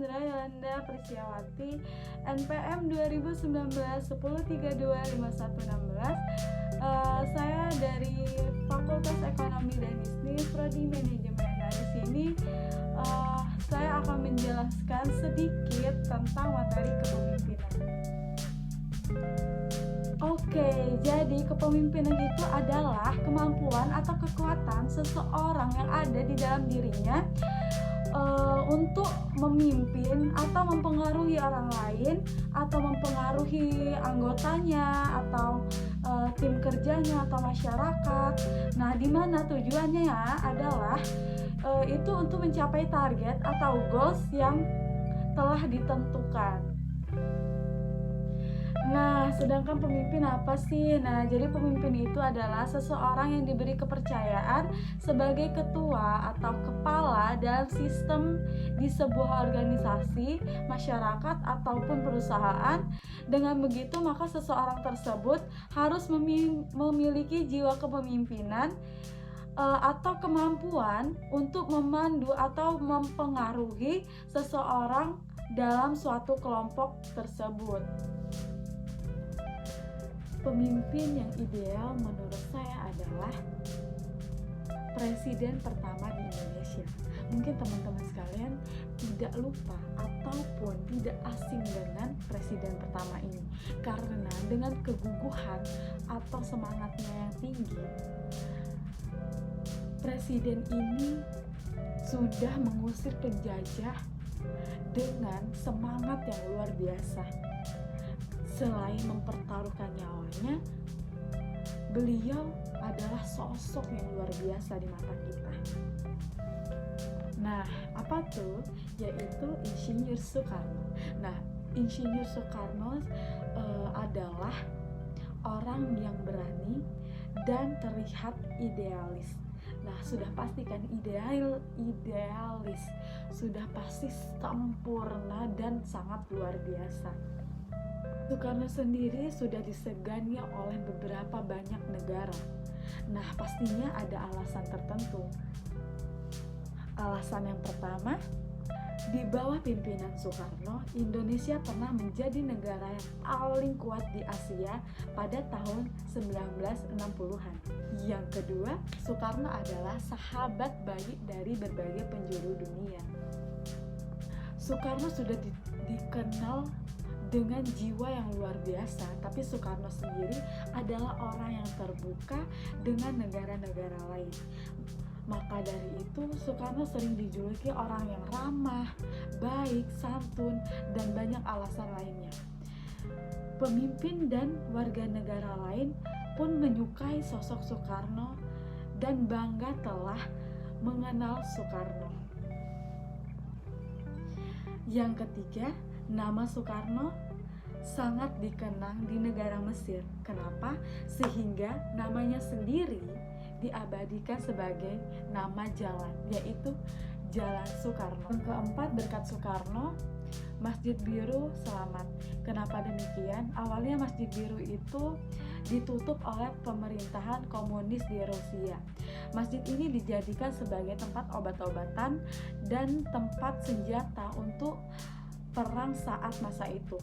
Indra Yolanda Prisciawati, NPM 2019 10325116. Saya dari Fakultas Ekonomi dan Bisnis, Prodi Manajemen. Nah, di sini saya akan menjelaskan sedikit tentang materi kepemimpinan. Oke, jadi kepemimpinan itu adalah kemampuan atau kekuatan seseorang yang ada di dalam dirinya untuk memimpin atau mempengaruhi orang lain atau mempengaruhi anggotanya atau tim kerjanya atau masyarakat. Nah, di mana tujuannya adalah itu untuk mencapai target atau goals yang telah ditentukan. Nah, sedangkan pemimpin apa sih? Nah, jadi pemimpin itu adalah seseorang yang diberi kepercayaan sebagai ketua atau kepala dalam sistem di sebuah organisasi, masyarakat, ataupun perusahaan. Dengan begitu, maka seseorang tersebut harus memiliki jiwa kepemimpinan atau kemampuan untuk memandu atau mempengaruhi seseorang dalam suatu kelompok tersebut. Pemimpin yang ideal menurut saya adalah presiden pertama di Indonesia. Mungkin teman-teman sekalian tidak lupa ataupun tidak asing dengan presiden pertama ini, karena dengan keguguhan atau semangatnya yang tinggi, presiden ini sudah mengusir penjajah dengan semangat yang luar biasa. Selain mempertaruhkan nyawanya, beliau adalah sosok yang luar biasa di mata kita. Nah, apa tuh? Yaitu Insinyur Soekarno. Nah, Insinyur Soekarno adalah orang yang berani dan terlihat idealis. Nah, sudah pasti kan idealis, sudah pasti sempurna dan sangat luar biasa. Soekarno sendiri sudah disegani oleh beberapa banyak negara. Nah, pastinya ada alasan tertentu. Alasan yang pertama, di bawah pimpinan Soekarno, Indonesia pernah menjadi negara yang paling kuat di Asia pada tahun 1960-an. Yang kedua, Soekarno adalah sahabat baik dari berbagai penjuru dunia. Soekarno sudah dikenal dengan jiwa yang luar biasa, tapi Soekarno sendiri adalah orang yang terbuka dengan negara-negara lain. Maka dari itu, Soekarno sering dijuluki orang yang ramah, baik, santun, dan banyak alasan lainnya. Pemimpin dan warga negara lain pun menyukai sosok Soekarno dan bangga telah mengenal Soekarno. Yang ketiga, nama Soekarno sangat dikenang di negara Mesir. Kenapa? Sehingga namanya sendiri diabadikan sebagai nama jalan, yaitu Jalan Soekarno. Yang keempat, berkat Soekarno, Masjid Biru selamat. Kenapa demikian? Awalnya Masjid Biru itu ditutup oleh pemerintahan komunis di Rusia. Masjid ini dijadikan sebagai tempat obat-obatan dan tempat senjata untuk perang saat masa itu.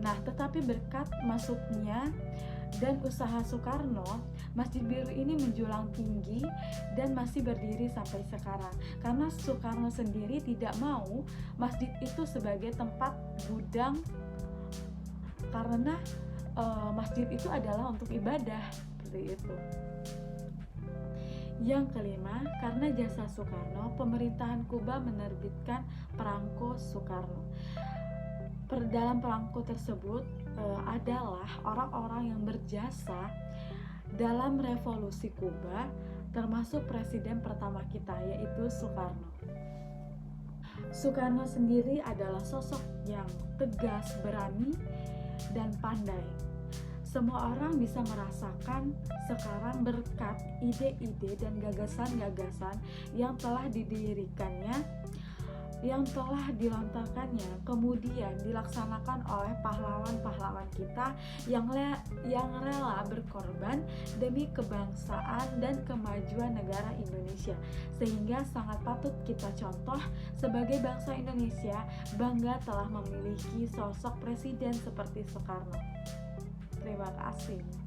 Nah, tetapi berkat masuknya dan usaha Soekarno, Masjid Biru ini menjulang tinggi dan masih berdiri sampai sekarang. Karena Soekarno sendiri tidak mau masjid itu sebagai tempat gudang, karena masjid itu adalah untuk ibadah, seperti itu. Yang kelima, karena jasa Soekarno, pemerintahan Kuba menerbitkan Perangko Soekarno. Dalam perangko tersebut adalah orang-orang yang berjasa dalam revolusi Kuba, termasuk presiden pertama kita, yaitu Soekarno. Soekarno sendiri adalah sosok yang tegas, berani, dan pandai. Semua orang bisa merasakan sekarang berkat ide-ide dan gagasan-gagasan yang telah didirikannya yang telah dilontarkannya kemudian dilaksanakan oleh pahlawan-pahlawan kita yang rela berkorban demi kebangsaan dan kemajuan negara Indonesia, sehingga sangat patut kita contoh sebagai bangsa Indonesia bangga telah memiliki sosok presiden seperti Soekarno. Terima kasih.